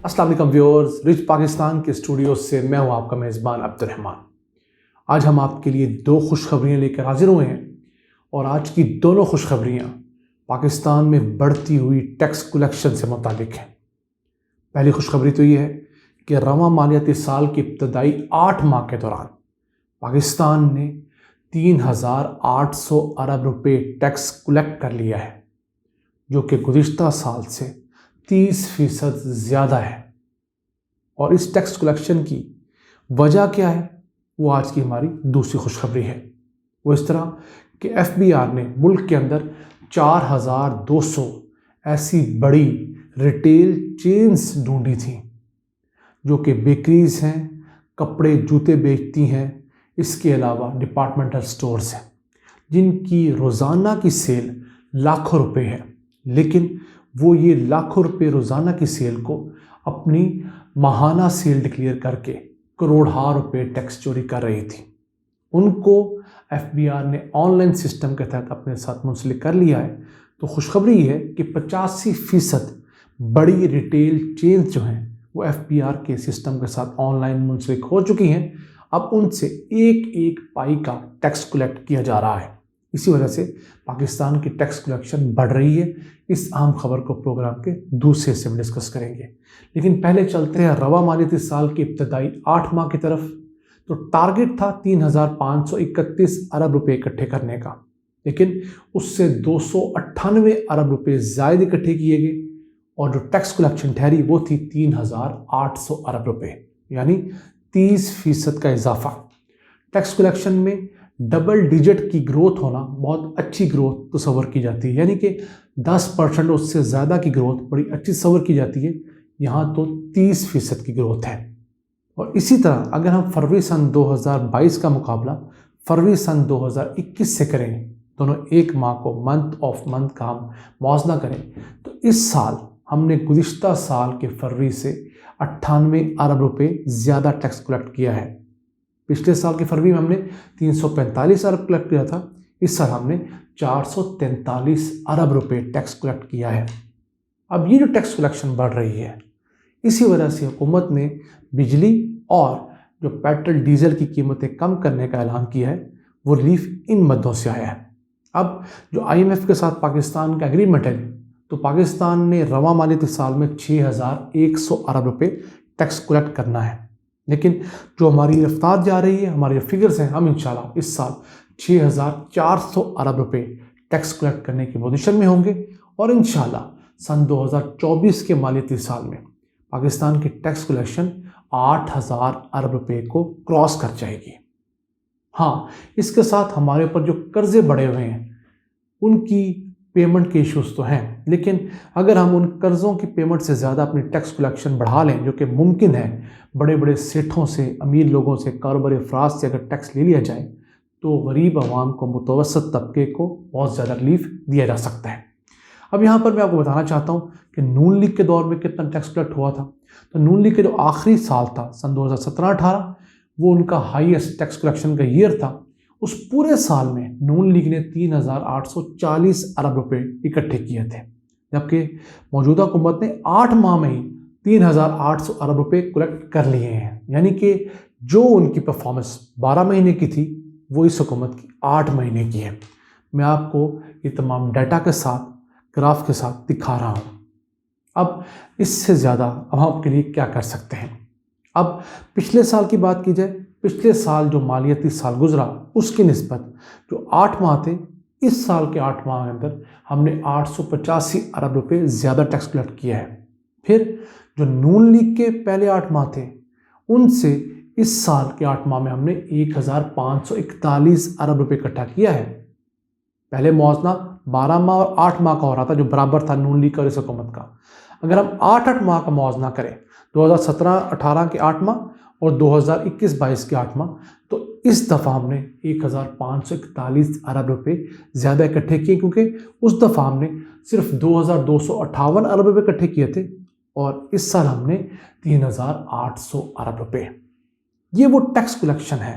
अस्सलाम वालेकुम viewers, rich Pakistan के स्टूडियो से मैं हूं आपका मेज़बान अब्दुर्रहमान। आज हम आपके लिए दो खुशखबरियां लेकर हाजिर हुए हैं और आज की दोनों खुशखबरियां पाकिस्तान में बढ़ती हुई टैक्स कलेक्शन से मुतालिक हैं। पहली खुशखबरी तो ये है कि रवां मालियाती साल के इब्तदाई 8 माह के दौरान पाकिस्तान ने 3,800 अरब रुपए टैक्स कलेक्ट कर लिया है, जो कि गुज़िश्ता साल से 30% ज़्यादा है। और इस टैक्स कलेक्शन की वजह क्या है, वो आज की हमारी दूसरी खुशखबरी है। वो इस तरह कि FBI ने मुल्क के अंदर 4,200 ऐसी बड़ी रिटेल चेन्स ढूंढी थी जो कि बेकरीज हैं, कपड़े जूते बेचती हैं, इसके अलावा डिपार्टमेंटल स्टोर्स हैं, जिनकी रोज़ाना की सेल लाखों रुपए है, लेकिन वो ये लाखों रुपए रोज़ाना की सेल को अपनी माहाना सेल डिक्लेयर करके करोड़हार रुपए टैक्स चोरी कर रही थी। उनको FBI ने ऑनलाइन सिस्टम के तहत अपने साथ मुंसलिक कर लिया है। तो खुशखबरी है कि 85% बड़ी रिटेल चेन्स जो हैं वो FBI के सिस्टम के साथ ऑनलाइन मुंसलिक हो चुकी हैं। अब उनसे एक एक पाई का टैक्स कलेक्ट किया जा रहा है। इसी वजह से पाकिस्तान की टैक्स कलेक्शन बढ़ रही है। इस अहम खबर को प्रोग्राम के दूसरे हिस्से में डिस्कस करेंगे, लेकिन पहले चलते हैं रवा मालियाती साल के इब्तदाई 8 माह की तरफ। तो टारगेट था 3,531 अरब रुपए इकट्ठे करने का, लेकिन उससे 298 अरब रुपए ज़ायद इकट्ठे किए गए और जो टैक्स कलेक्शन ठहरी वो थी 3,800 अरब रुपए, यानी 30% का इजाफा। टैक्स कलेक्शन में डबल डिजिट की ग्रोथ होना बहुत अच्छी ग्रोथ तस्वर की जाती है, यानी कि 10% उससे ज़्यादा की ग्रोथ बड़ी अच्छी तस्वर की जाती है। यहाँ तो 30% की ग्रोथ है। और इसी तरह अगर हम फरवरी सन 2022 का मुकाबला फरवरी सन 2021 से करें, दोनों एक माह को मंथ ऑफ मंथ का हम मौजना करें, तो इस साल हमने गुज़िश्ता साल के फरवरी से 98 अरब रुपए ज़्यादा टैक्स कलेक्ट किया है। पिछले साल के फरवरी में हमने 345 अरब कलेक्ट किया था, इस साल हमने 443 अरब रुपए टैक्स कलेक्ट किया है। अब ये जो टैक्स कलेक्शन बढ़ रही है, इसी वजह से हुकूमत ने बिजली और जो पेट्रोल डीजल की कीमतें कम करने का ऐलान किया है। वो रिलीफ इन मदों से आया है। अब जो IMF के साथ पाकिस्तान का एग्रीमेंट है, तो पाकिस्तान ने रवा मालियाती साल में 6,100 अरब रुपए टैक्स कलेक्ट करना है, लेकिन जो हमारी रफ्तार जा रही है, हमारे फिगर्स हैं, हम इंशाल्लाह इस साल 6,400 अरब रुपए टैक्स कलेक्ट करने की पोजीशन में होंगे और इंशाल्लाह सन 2024 के मालियाती साल में पाकिस्तान की टैक्स कलेक्शन 8,000 अरब रुपए को क्रॉस कर जाएगी। हाँ, इसके साथ हमारे ऊपर जो कर्जे बढ़े हुए हैं उनकी पेमेंट के इश्यूज तो हैं, लेकिन अगर हम उन कर्ज़ों की पेमेंट से ज़्यादा अपनी टैक्स कलेक्शन बढ़ा लें, जो कि मुमकिन है, बड़े बड़े सेठों से, अमीर लोगों से, कारोबारी अफराद से अगर टैक्स ले लिया जाए, तो गरीब आवाम को, मुतवसत तबके को बहुत ज़्यादा रिलीफ दिया जा सकता है। अब यहाँ पर मैं आपको बताना चाहता हूँ कि नून लीग के दौर में कितना टैक्स कलेक्ट हुआ था। तो नून लीग के जो आखिरी साल था सन 2017-18, वो उनका हाईएस्ट टैक्स कलेक्शन का ईयर था। उस पूरे साल में नून लीग ने 3,840 अरब रुपए इकट्ठे किए थे, जबकि मौजूदा हुकूमत ने 8 माह में ही 3,800 अरब रुपए कलेक्ट कर लिए हैं। यानी कि जो उनकी परफॉर्मेंस 12 महीने की थी, वो इस हुकूमत की 8 महीने की है। मैं आपको ये तमाम डाटा के साथ, ग्राफ के साथ दिखा रहा हूँ। अब इससे ज़्यादा हम आपके लिए क्या कर सकते हैं। अब पिछले साल की बात की जाए, पिछले साल जो मालियाती साल गुजरा उसकी निस्बत जो 8 माह थे, इस साल के 8 माह के अंदर हमने 885 अरब रुपए ज़्यादा टैक्स कलेक्ट किया है। फिर जो नून लीग के पहले 8 माह थे, उनसे इस साल के 8 माह में हमने 1,541 अरब रुपए इकट्ठा किया है। पहले मौजना 12 माह और 8 माह का हो रहा था, जो बराबर था नून लीग और इस हुकूमत का। अगर हम 8-8 माह का मौजना करें, 2017-18 के 8 माह और 2021-22 के 8 माह, तो इस दफ़ा हमने 1,541 अरब रुपए ज़्यादा इकट्ठे किए, क्योंकि उस दफ़ा हमने सिर्फ 2,258 अरब रुपए इकट्ठे किए थे और इस साल हमने 3,800 अरब रुपए। ये वो टैक्स कलेक्शन है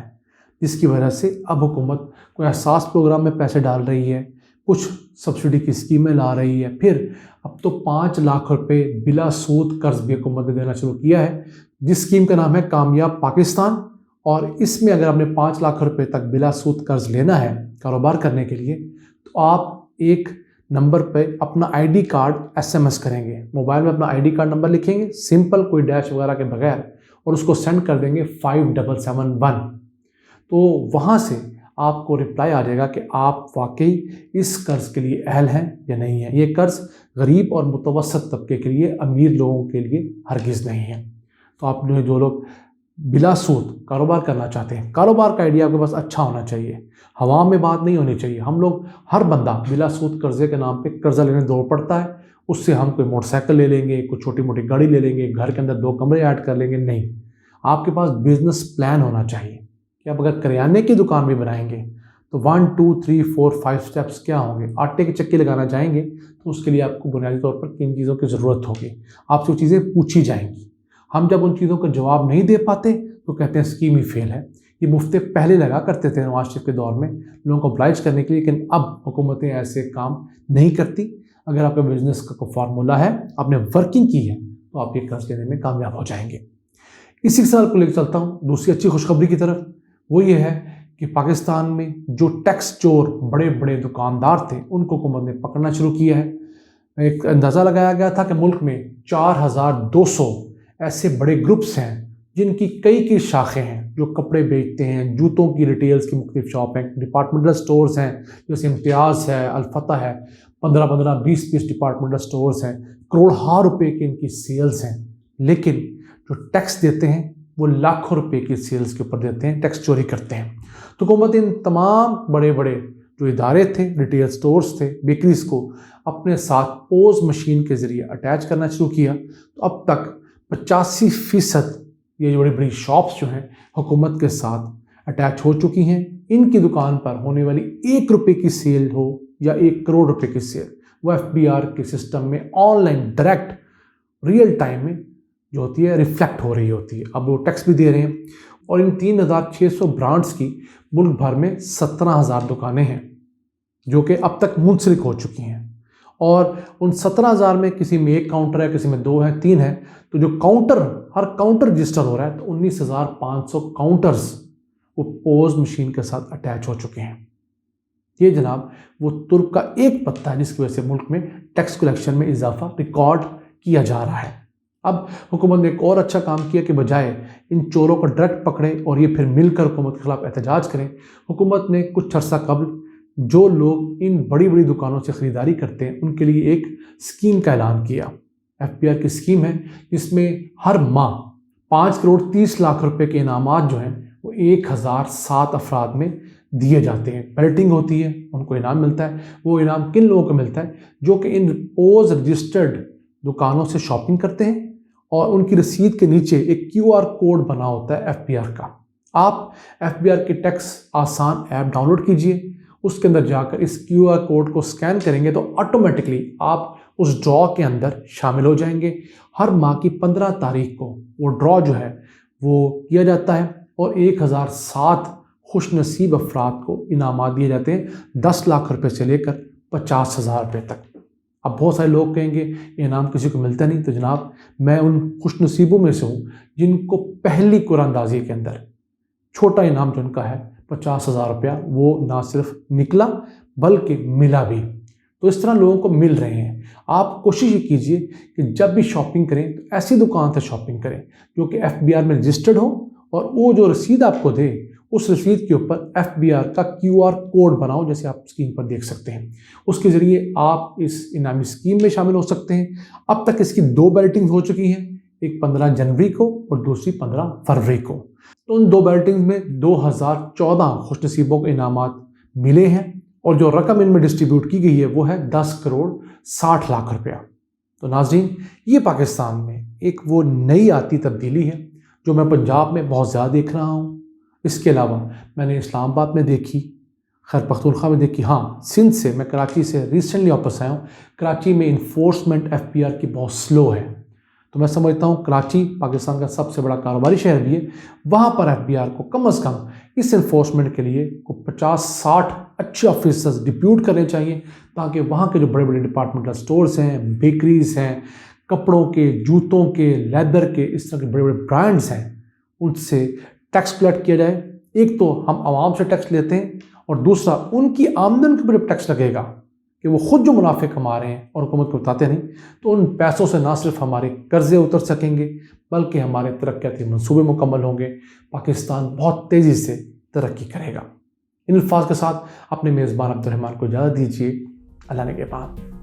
जिसकी वजह से अब हुकूमत कोई एहसास प्रोग्राम में पैसे डाल रही है, कुछ सब्सिडी की स्कीमें ला रही है। फिर अब तो 5 लाख रुपए बिला सूद कर्ज भी हुकूमत ने देना शुरू किया है, जिस स्कीम का नाम है कामयाब पाकिस्तान। और इसमें अगर आपने 5 लाख रुपए तक बिला सूद कर्ज लेना है कारोबार करने के लिए, तो आप एक नंबर पे अपना आईडी कार्ड एसएमएस करेंगे। मोबाइल में अपना आईडी कार्ड नंबर लिखेंगे, सिंपल, कोई डैश वगैरह के बगैर, और उसको सेंड कर देंगे 5771। तो वहाँ से आपको रिप्लाई आ जाएगा कि आप वाकई इस कर्ज़ के लिए अहल हैं या नहीं है। ये कर्ज़ गरीब और मुतवसत तबके के लिए, अमीर लोगों के लिए हरगिज़ नहीं है। तो आप जो लोग बिला सूद कारोबार करना चाहते हैं, कारोबार का आइडिया आपके पास अच्छा होना चाहिए, हवा में बात नहीं होनी चाहिए। हम लोग, हर बंदा बिला सूद कर्जे के नाम पे कर्जा लेने दौड़ पड़ता है। उससे हम कोई मोटरसाइकिल ले लेंगे, कोई छोटी मोटी गाड़ी ले लेंगे, घर के अंदर 2 कमरे ऐड कर लेंगे। नहीं, आपके पास बिजनेस प्लान होना चाहिए कि आप अगर करियाने की दुकान भी बनाएंगे तो 1 2 3 4 5 स्टेप्स क्या होंगे। आटे की चक्की लगाना चाहेंगे तो उसके लिए आपको बुनियादी तौर पर किन चीज़ों की ज़रूरत होगी, आपसे वो चीज़ें पूछी जाएंगी। हम जब उन चीज़ों का जवाब नहीं दे पाते तो कहते हैं स्कीम ही फेल है। ये मुफ्ते पहले लगा करते थे नवाज शरीफ के दौर में लोगों को ऑब्लाइज करने के लिए, लेकिन अब हुकूमतें ऐसे काम नहीं करती। अगर आपका बिजनेस का कोई फार्मूला है, आपने वर्किंग की है, तो आप ये कर्ज लेने में कामयाब हो जाएंगे। इसी सवाल को लेकर चलता हूँ दूसरी अच्छी खुशखबरी की तरफ। वो ये है कि पाकिस्तान में जो टैक्स चोर बड़े बड़े दुकानदार थे, उनको हुकूमत ने पकड़ना शुरू किया है। एक अंदाज़ा लगाया गया था कि मुल्क में 4200 ऐसे बड़े ग्रुप्स हैं जिनकी कई शाखें हैं, जो कपड़े बेचते हैं, जूतों की रिटेल्स की मुख्तलिफ शॉप हैं, डिपार्टमेंटल स्टोर्स हैं जैसे इम्तियाज़ है, अलफतह है, 15-15 20-20 डिपार्टमेंटल स्टोर्स हैं, करोड़ों रुपए की इनकी सेल्स हैं। लेकिन जो टैक्स देते हैं वो लाखों रुपए की सेल्स के ऊपर देते हैं, टैक्स चोरी करते हैं। तो हुकूमत इन तमाम बड़े बड़े जो इदारे थे, रिटेल स्टोर्स थे, बेकरीज को अपने साथ पोज मशीन के ज़रिए अटैच करना शुरू किया। तो अब तक 85% ये जो बड़ी बड़ी शॉप्स जो हैं हुकूमत के साथ अटैच हो चुकी हैं। इनकी दुकान पर होने वाली 1 रुपये की सेल हो या 1 करोड़ रुपए की सेल, वो FBR के सिस्टम में ऑनलाइन डायरेक्ट रियल टाइम में जो होती है रिफ्लेक्ट हो रही होती है। अब वो टैक्स भी दे रहे हैं। और इन 3600 ब्रांड्स की मुल्क भर में 17,000 दुकानें हैं जो कि अब तक मुंसलिक हो चुकी हैं। और उन 17,000 में किसी में 1 काउंटर है, किसी में 2 है, 3 है। तो जो काउंटर, हर काउंटर रजिस्टर हो रहा है, तो 19,500 काउंटर्स वो पोज मशीन के साथ अटैच हो चुके हैं। ये जनाब वो तुर्क का एक पत्ता है जिसकी वजह से मुल्क में टैक्स कलेक्शन में इजाफा रिकॉर्ड किया जा रहा है। अब हुकूमत ने एक और अच्छा काम किया कि बजाय इन चोरों को डायरेक्ट पकड़े और ये फिर मिलकर हुकूमत के खिलाफ एहतजाज करें, हुकूमत ने कुछ अर्सा कबल जो लोग इन बड़ी बड़ी दुकानों से ख़रीदारी करते हैं उनके लिए एक स्कीम का ऐलान किया। FBR की स्कीम है जिसमें हर माह 5 करोड़ 30 लाख रुपए के इनामात जो हैं वो 1007 अफराद में दिए जाते हैं। बैलेटिंग होती है, उनको इनाम मिलता है। वो इनाम किन लोगों को मिलता है? जो कि इन पोज रजिस्टर्ड दुकानों से शॉपिंग करते हैं और उनकी रसीद के नीचे एक QR कोड बना होता है FBR का। आप FBR के टैक्स आसान ऐप डाउनलोड कीजिए, उसके अंदर जाकर इस QR कोड को स्कैन करेंगे तो ऑटोमेटिकली आप उस ड्रॉ के अंदर शामिल हो जाएंगे। हर माह की 15 तारीख को वो ड्रॉ जो है वो किया जाता है और 1007 खुशनसीब अफराद को इनामात दिए जाते हैं, 10 लाख रुपए से लेकर 50,000 रुपये तक। अब बहुत सारे लोग कहेंगे ये इनाम किसी को मिलता नहीं, तो जनाब मैं उन खुशनसीबों में से हूँ जिनको पहली कुरानंदाजी के अंदर छोटा इनाम जो उनका है 50,000 रुपया, वो ना सिर्फ निकला बल्कि मिला भी। तो इस तरह लोगों को मिल रहे हैं। आप कोशिश कीजिए कि जब भी शॉपिंग करें तो ऐसी दुकान से शॉपिंग करें जो कि FBR में रजिस्टर्ड हो, और वो जो रसीद आपको दे उस रसीद के ऊपर FBR का QR कोड बनाओ, जैसे आप स्क्रीन पर देख सकते हैं। उसके ज़रिए आप इस इनामी स्कीम में शामिल हो सकते हैं। अब तक इसकी 2 बैलेटिंग हो चुकी हैं, एक 15 जनवरी को और दूसरी 15 फरवरी को। तो उन 2 बैलेटिंग में 2014 खुशनसीबों को इनामात मिले हैं और जो रकम इनमें डिस्ट्रीब्यूट की गई है वो है 10 करोड़ 60 लाख रुपया। तो नाज़रीन, ये पाकिस्तान में एक वो नई आती तब्दीली है जो मैं पंजाब में बहुत ज़्यादा देख रहा हूँ। इसके अलावा मैंने इस्लामाबाद में देखी, खैर पख्तूनख्वा में देखी। हाँ, सिंध से, मैं कराची से रिसेंटली वापस आया हूँ। कराची में इन्फोर्समेंट FBR की बहुत स्लो है, तो मैं समझता हूँ कराची पाकिस्तान का सबसे बड़ा कारोबारी शहर भी है, वहाँ पर FBR को कम अज़ कम इस इन्फोर्समेंट के लिए को 50-60 अच्छे ऑफिसर्स डिप्यूट करने चाहिए, ताकि वहाँ के जो बड़े बड़े डिपार्टमेंटल स्टोर्स हैं, बेकरीज हैं, कपड़ों के, जूतों के, लेदर के, इस तरह के बड़े बड़े ब्रांड्स हैं, उनसे टैक्स कलेक्ट किया जाए। एक तो हम आवाम से टैक्स लेते हैं, और दूसरा उनकी आमदन के ऊपर टैक्स लगेगा कि वो खुद जो मुनाफे कमा रहे हैं और हुकूमत को बताते नहीं, तो उन पैसों से ना सिर्फ हमारे कर्जे उतर सकेंगे, बल्कि हमारे तरक्याती मंसूबे मुकम्मल होंगे। पाकिस्तान बहुत तेज़ी से तरक्की करेगा। इन अल्फाज के साथ अपने मेज़बान अब्दुल रहमान को इजाज़त दीजिए। अल्लाह ने के बाद।